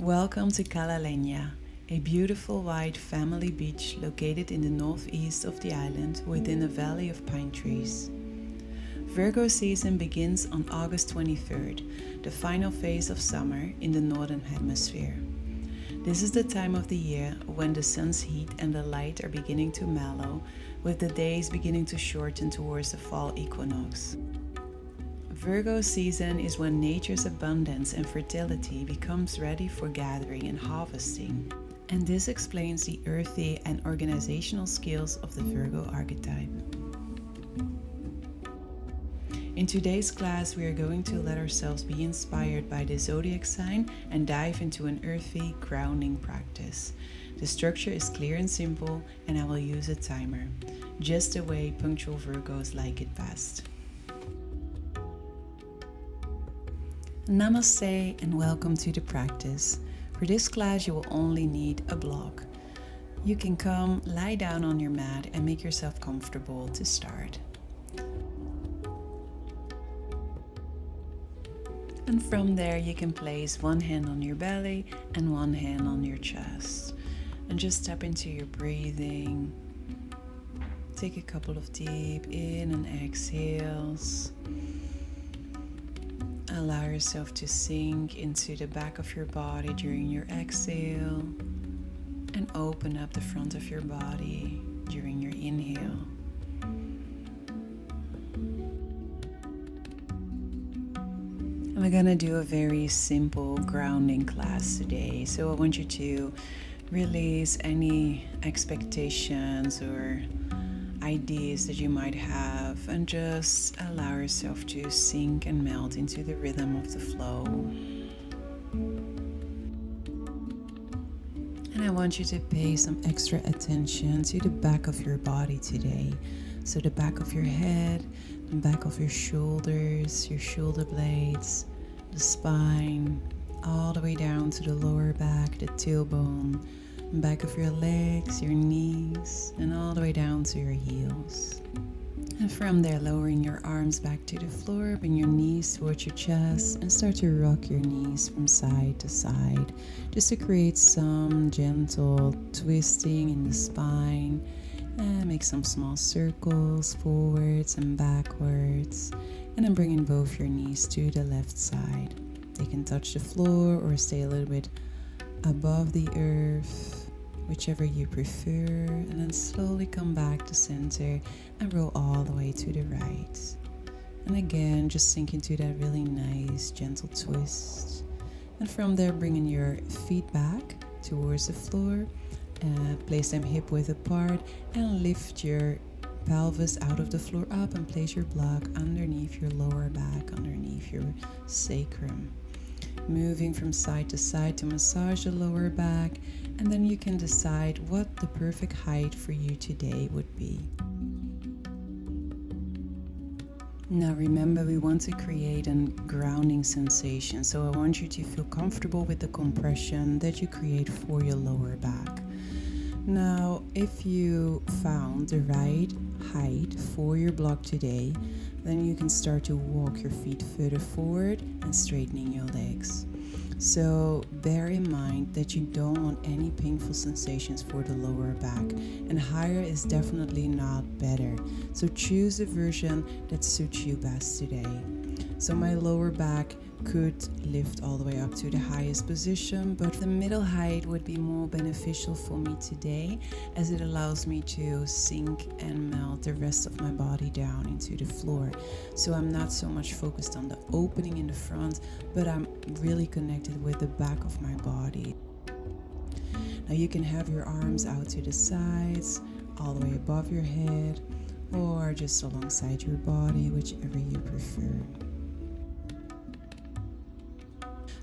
Welcome to Cala, Llenya, a beautiful white family beach located in the northeast of the island within a valley of pine trees. Virgo season begins on August 23rd, the final phase of summer in the northern hemisphere. This is the time of the year when the sun's heat and the light are beginning to mellow, with the days beginning to shorten towards the fall equinox. Virgo season is when nature's abundance and fertility becomes ready for gathering and harvesting. And this explains the earthy and organizational skills of the Virgo archetype. In today's class, we are going to let ourselves be inspired by the zodiac sign and dive into an earthy, grounding practice. The structure is clear and simple, and I will use a timer, just the way punctual Virgos like it best. Namaste and welcome to the practice. For this class you will only need a block. You can come, lie down on your mat and make yourself comfortable to start. And from there you can place one hand on your belly and one hand on your chest. And just step into your breathing. Take a couple of deep in and exhales. Allow yourself to sink into the back of your body during your exhale and open up the front of your body during your inhale. And we're gonna do a very simple grounding class today. So I want you to release any expectations or ideas that you might have and just allow yourself to sink and melt into the rhythm of the flow. And I want you to pay some extra attention to the back of your body today. So the back of your head, the back of your shoulders, your shoulder blades, the spine, all the way down to the lower back, the tailbone, back of your legs, your knees, and all the way down to your heels. And from there, lowering your arms back to the floor, bring your knees towards your chest and start to rock your knees from side to side, just to create some gentle twisting in the spine. And make some small circles forwards and backwards. And then bringing both your knees to the left side. They can touch the floor or stay a little bit above the earth, whichever you prefer, and then slowly come back to center and roll all the way to the right. And again, just sink into that really nice gentle twist. And from there, bringing your feet back towards the floor, place them hip width apart and lift your pelvis out of the floor up and place your block underneath your lower back, underneath your sacrum. Moving from side to side to massage the lower back, and then you can decide what the perfect height for you today would be. Now remember, we want to create a grounding sensation, so I want you to feel comfortable with the compression that you create for your lower back. Now, if you found the right height for your block today, then you can start to walk your feet further forward and straightening your legs. So bear in mind that you don't want any painful sensations for the lower back, and higher is definitely not better. So choose a version that suits you best today. So my lower back could lift all the way up to the highest position, but the middle height would be more beneficial for me today, as it allows me to sink and melt the rest of my body down into the floor. So I'm not so much focused on the opening in the front, but I'm really connected with the back of my body. Now you can have your arms out to the sides, all the way above your head, or just alongside your body, whichever you prefer.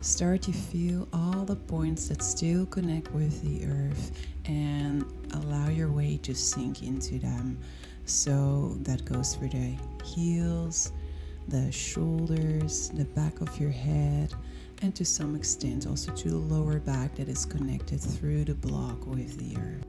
Start to feel all the points that still connect with the earth and allow your weight to sink into them. So that goes for the heels, the shoulders, the back of your head, and to some extent also to the lower back that is connected through the block with the earth.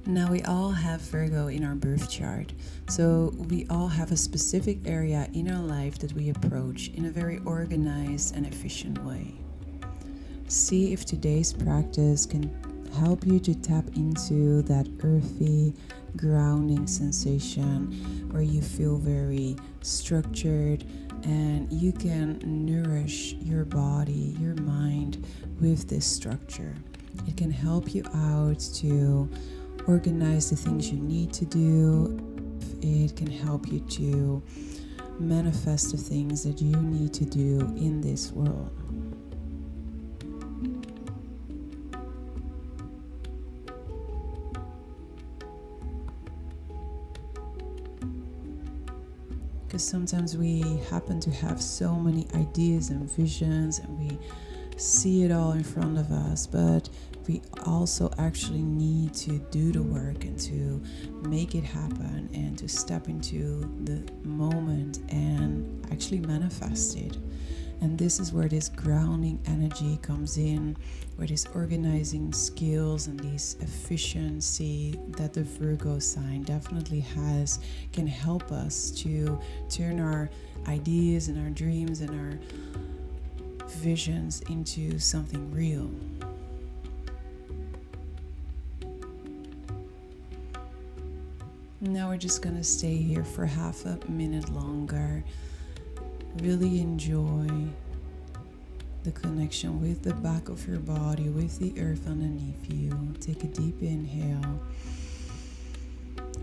Now we all have Virgo in our birth chart, so we all have a specific area in our life that we approach in a very organized and efficient way. See if today's practice can help you to tap into that earthy, grounding sensation where you feel very structured and you can nourish your body, your mind with this structure. It can help you out to organize the things you need to do. It can help you to manifest the things that you need to do in this world. Because sometimes we happen to have so many ideas and visions and we see it all in front of us, but we also actually need to do the work and to make it happen and to step into the moment and actually manifest it. And this is where this grounding energy comes in, where this organizing skills and this efficiency that the Virgo sign definitely has can help us to turn our ideas and our dreams and our visions into something real. Now we're just gonna stay here for half a minute longer. Really enjoy the connection with the back of your body, with the earth underneath you. Take a deep inhale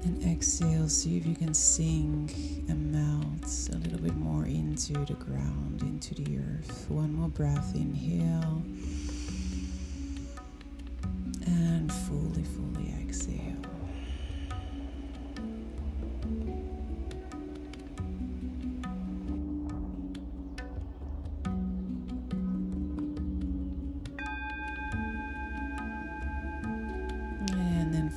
and exhale. See if you can sink and melt a little bit more into the ground, into the earth. One more breath, inhale and fully exhale.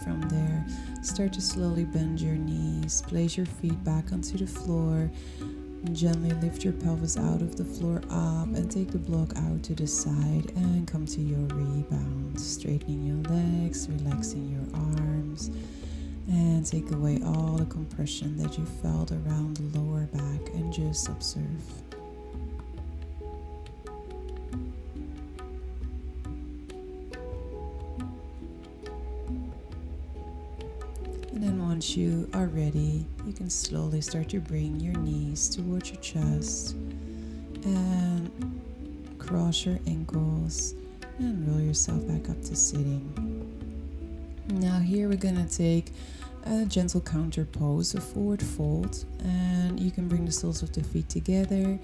From there, start to slowly bend your knees, place your feet back onto the floor, and gently lift your pelvis out of the floor up and take the block out to the side and come to your rebound, straightening your legs, relaxing your arms, and take away all the compression that you felt around the lower back and just observe. And then once you are ready, you can slowly start to bring your knees towards your chest and cross your ankles and roll yourself back up to sitting. Now here we're gonna take a gentle counter pose, a forward fold, and you can bring the soles of the feet together,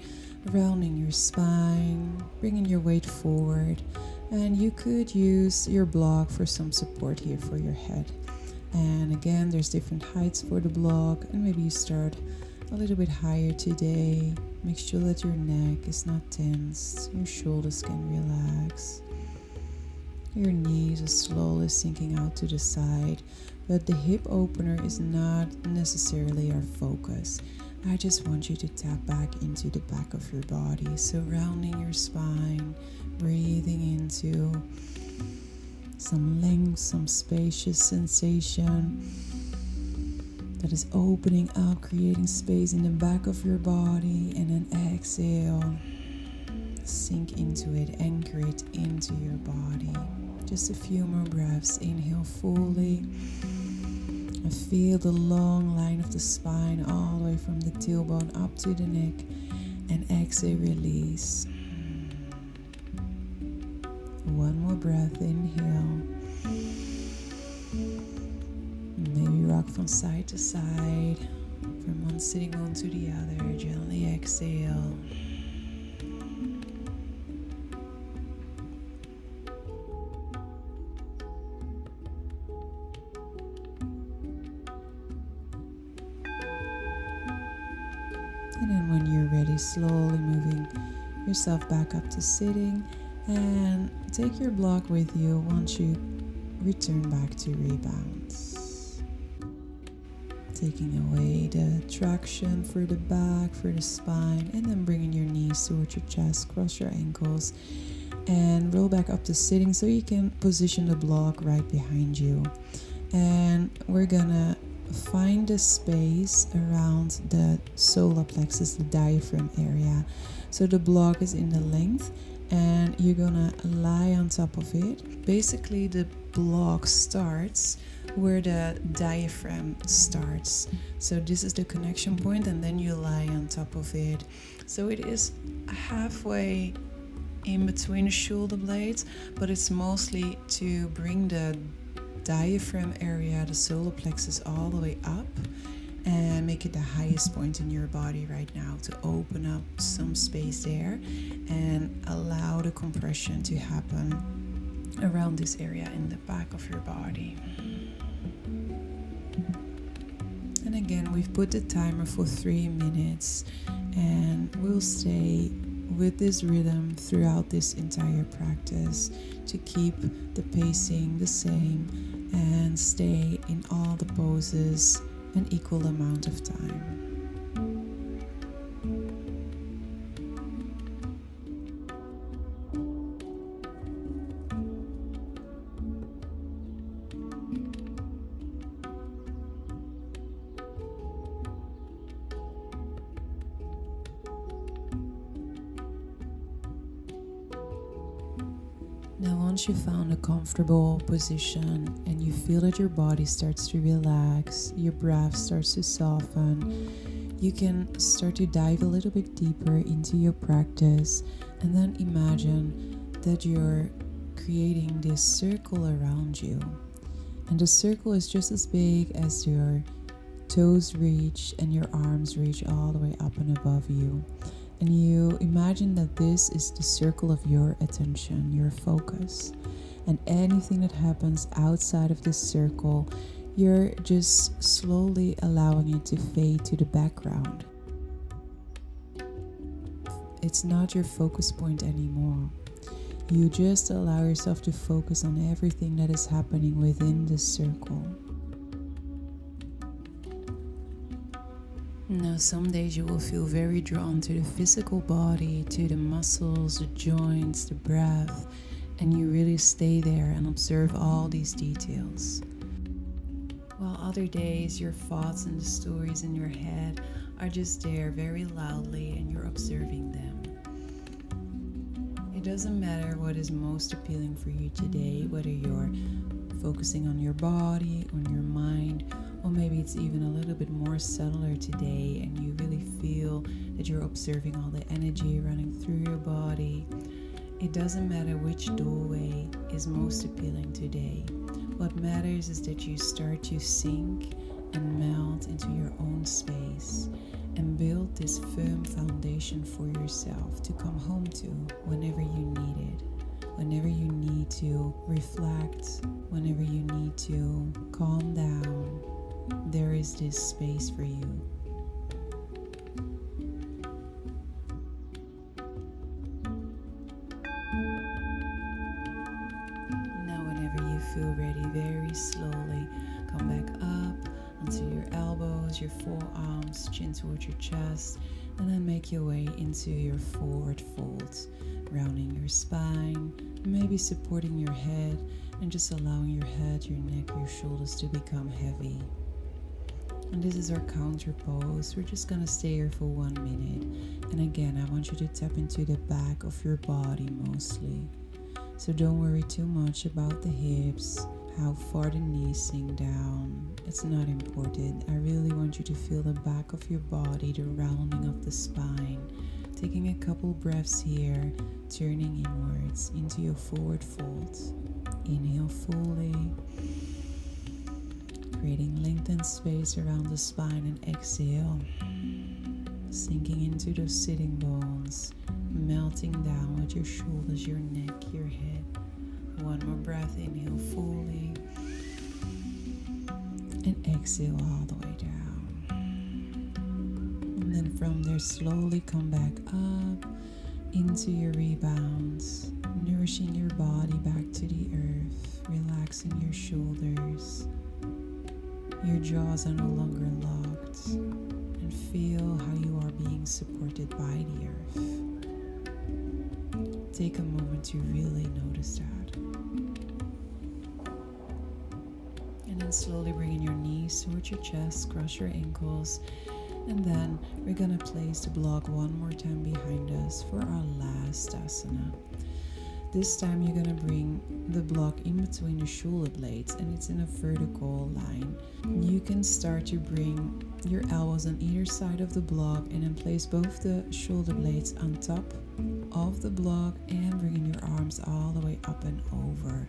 rounding your spine, bringing your weight forward, and you could use your block for some support here for your head. And again, there's different heights for the block, and maybe you start a little bit higher today. Make sure that your neck is not tense, your shoulders can relax. Your knees are slowly sinking out to the side, but the hip opener is not necessarily our focus. I just want you to tap back into the back of your body, surrounding your spine, breathing into some length, some spacious sensation that is opening up, creating space in the back of your body, and then exhale, sink into it, anchor it into your body. Just a few more breaths. Inhale fully and feel the long line of the spine all the way from the tailbone up to the neck, and exhale, release. One more breath, inhale. Maybe rock from side to side, from one sitting bone to the other. Gently exhale. And then when you're ready, slowly moving yourself back up to sitting. And take your block with you once you return back to rebounds. Taking away the traction for the back, for the spine, and then bringing your knees towards your chest, cross your ankles, and roll back up to sitting so you can position the block right behind you. And we're gonna find a space around the solar plexus, the diaphragm area. So the block is in the length, and you're gonna lie on top of it. Basically, the block starts where the diaphragm starts. So this is the connection point, and then you lie on top of it. So it is halfway in between the shoulder blades, but it's mostly to bring the diaphragm area, the solar plexus, all the way up and make it the highest point in your body right now, to open up some space there and allow the compression to happen around this area in the back of your body. And again, we've put the timer for 3 minutes, and we'll stay with this rhythm throughout this entire practice to keep the pacing the same and stay in all the poses an equal amount of time. Now, once you found a comfortable position and you feel that your body starts to relax, your breath starts to soften, you can start to dive a little bit deeper into your practice, and then imagine that you're creating this circle around you. And the circle is just as big as your toes reach and your arms reach all the way up and above you. And you imagine that this is the circle of your attention, your focus. And anything that happens outside of this circle, you're just slowly allowing it to fade to the background. It's not your focus point anymore. You just allow yourself to focus on everything that is happening within this circle. Now, some days you will feel very drawn to the physical body, to the muscles, the joints, the breath, and you really stay there and observe all these details. While other days your thoughts and the stories in your head are just there very loudly and you're observing them. It doesn't matter what is most appealing for you today, whether you're focusing on your body, on your mind, or maybe it's even a little bit more subtler today and you really feel that you're observing all the energy running through your body. It doesn't matter which doorway is most appealing today. What matters is that you start to sink and melt into your own space and build this firm foundation for yourself to come home to whenever you need it. Whenever you need to reflect, whenever you need to calm down, there is this space for you. Now, whenever you feel ready, very slowly come back up onto your elbows, your forearms, chin towards your chest, and then make your way into your forward fold, rounding your spine, maybe supporting your head, and just allowing your head, your neck, your shoulders to become heavy. And this is our counter pose. We're just gonna stay here for 1 minute. And again, I want you to tap into the back of your body mostly. So don't worry too much about the hips, how far the knees sink down. It's not important. I really want you to feel the back of your body, the rounding of the spine. Taking a couple breaths here, turning inwards into your forward fold. Inhale fully, creating lengthened space around the spine, and exhale, sinking into those sitting bones, melting down with your shoulders, your neck, your head. One more breath, inhale fully, and exhale all the way down. And then from there, slowly come back up into your rebounds, nourishing your body back to the earth, relaxing your shoulders. Your jaws are no longer locked, and feel how you are being supported by the earth. Take a moment to really notice that. And then And slowly bring in your knees towards your chest, cross your ankles. And then we're gonna place the block one more time behind us for our last asana. This time you're gonna bring the block in between the shoulder blades and it's in a vertical line. You can start to bring your elbows on either side of the block and then place both the shoulder blades on top of the block and bringing your arms all the way up and over.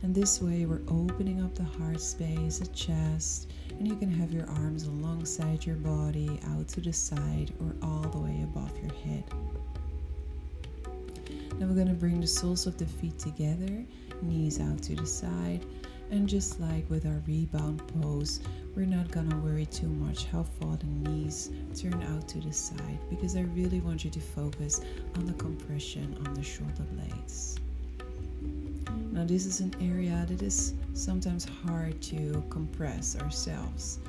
And this way we're opening up the heart space, the chest, and you can have your arms alongside your body, out to the side or all the way above your head. Now we're going to bring the soles of the feet together, knees out to the side, and just like with our rebound pose, we're not going to worry too much how far the knees turn out to the side, because I really want you to focus on the compression on the shoulder blades. Now this is an area that is sometimes hard to compress ourselves.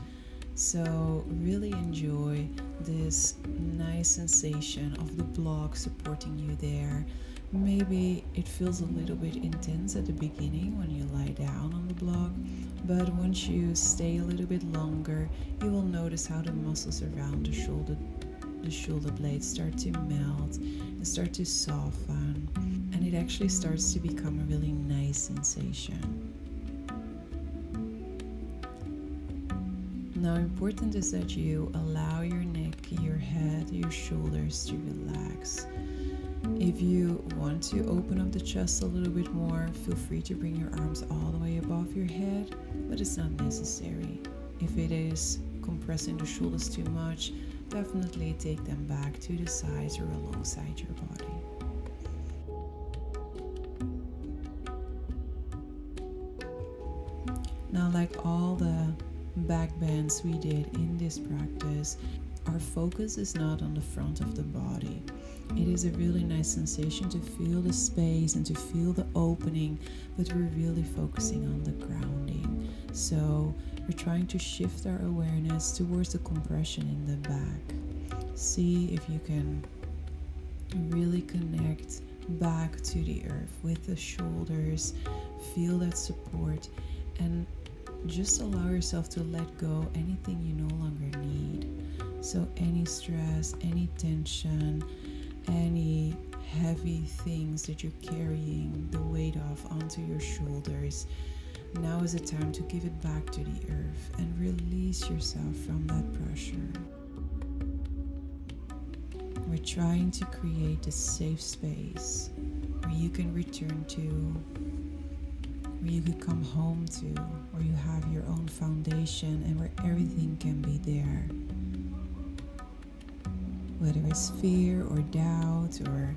So really enjoy this nice sensation of the block supporting you there. Maybe it feels a little bit intense at the beginning when you lie down on the block, but once you stay a little bit longer, you will notice how the muscles around the shoulder blades start to melt and start to soften, and it actually starts to become a really nice sensation. Now important is that you allow your neck, your head, your shoulders to relax. If you want to open up the chest a little bit more, feel free to bring your arms all the way above your head, but it's not necessary. If it is compressing the shoulders too much, definitely take them back to the sides or alongside your body. Now, like all the back bends we did in this practice, our focus is not on the front of the body. It is a really nice sensation to feel the space and to feel the opening, but we're really focusing on the grounding. So we're trying to shift our awareness towards the compression in the back. See if you can really connect back to the earth with the shoulders, feel that support, and just allow yourself to let go anything you no longer need. So any stress, any tension, any heavy things that you're carrying the weight of onto your shoulders, now is the time to give it back to the earth and release yourself from that pressure. We're trying to create a safe space where you can return to, where you could come home to, where you have your own foundation and where everything can be there. Whether it's fear or doubt or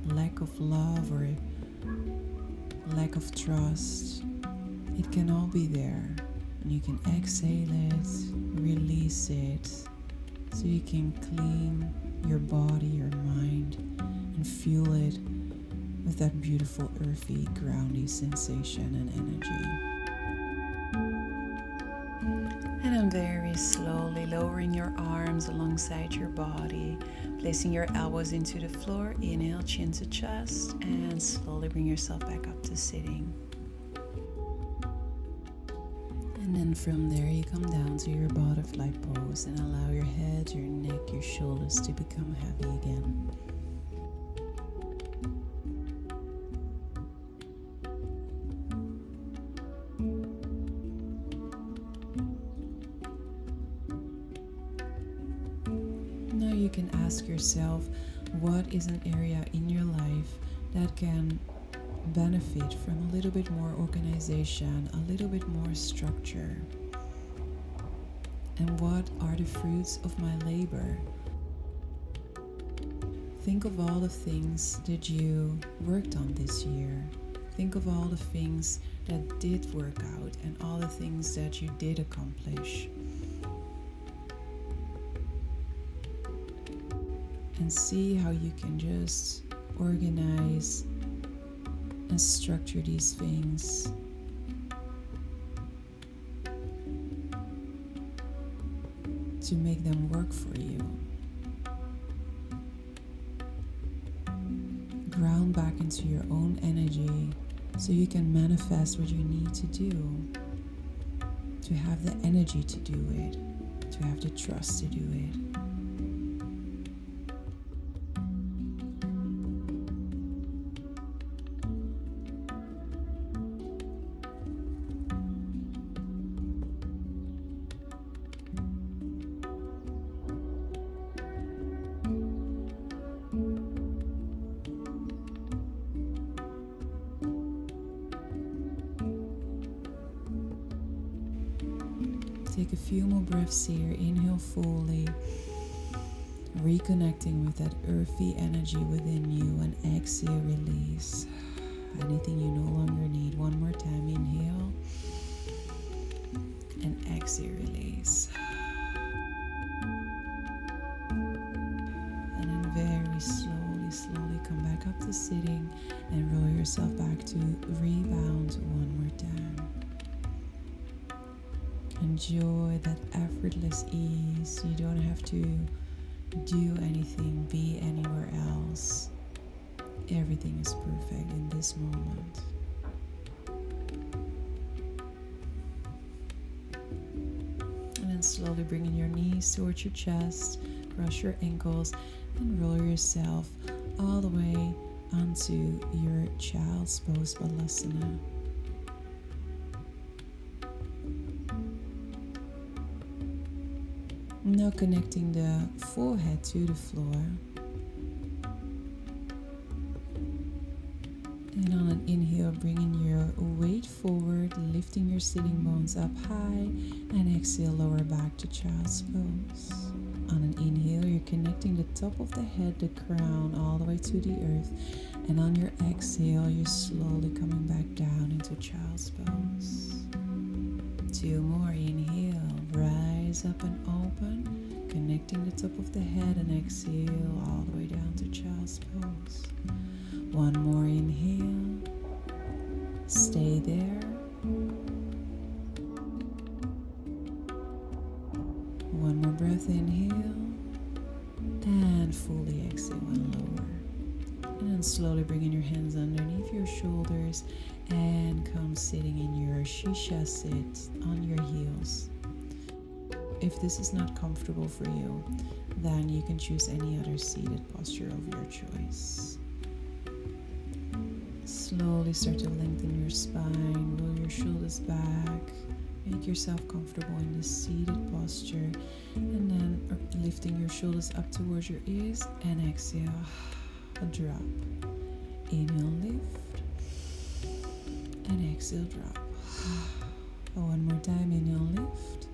lack of love or lack of trust, it can all be there. And you can exhale it, release it, so you can clean your body, your mind, and fuel it with that beautiful earthy, groundy sensation and energy. And then very slowly lowering your arms alongside your body, placing your elbows into the floor, inhale, chin to chest, and slowly bring yourself back up to sitting. And then from there you come down to your butterfly pose and allow your head, your neck, your shoulders to become heavy again. Now you can ask yourself, what is an area in your life that can benefit from a little bit more organization, a little bit more structure? And what are the fruits of my labor? Think of all the things that you worked on this year. Think of all the things that did work out and all the things that you did accomplish. And see how you can just organize and structure these things to make them work for you. Ground back into your own energy so you can manifest what you need to do. to have the energy to do it, to have the trust to do it. Take a few more breaths here. Inhale fully, reconnecting with that earthy energy within you, and exhale, release anything you no longer need. One more time. Inhale and exhale, release. And then very slowly come back up to sitting and roll yourself back to rebound one more time. Enjoy that effortless ease. You don't have to do anything, be anywhere else. Everything is perfect in this moment. And then slowly bringing your knees towards your chest, cross your ankles, and roll yourself all the way onto your child's pose, Balasana. Now connecting the forehead to the floor. And on an inhale, bringing your weight forward, lifting your sitting bones up high, and exhale, lower back to child's pose. On an inhale, you're connecting the top of the head, the crown, all the way to the earth. And on your exhale, you're slowly coming back down into child's pose. 2 more. Inhale, rise up and open, connecting the top of the head, and exhale all the way down to child's pose. 1 more. Inhale, stay there. 1 more breath. Inhale and fully exhale and lower. And then slowly bringing your hands underneath your shoulders and come sitting in your shisha sit on your heels. If this is not comfortable for you, then you can choose any other seated posture of your choice. Slowly start to lengthen your spine, roll your shoulders back, make yourself comfortable in the seated posture, and then lifting your shoulders up towards your ears, and exhale, drop. Inhale, lift, and exhale, drop. 1 more time. Inhale, lift,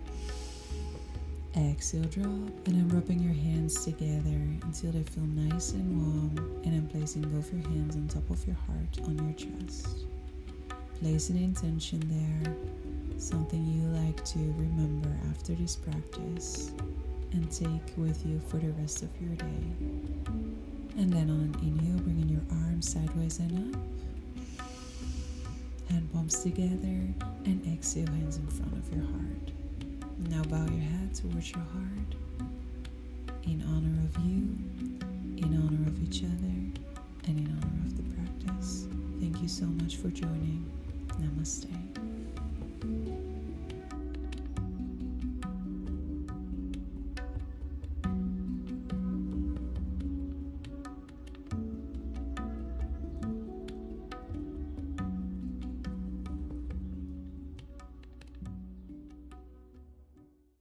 exhale, drop, and then rubbing your hands together until they feel nice and warm, and then placing both your hands on top of your heart on your chest. Place an intention there, something you like to remember after this practice and take with you for the rest of your day. And then on an inhale, bringing your arms sideways and up, hand palms together, and exhale, hands in front of your heart. Now bow your head towards your heart, in honor of you, in honor of each other, and in honor of the practice. Thank you so much for joining. Namaste.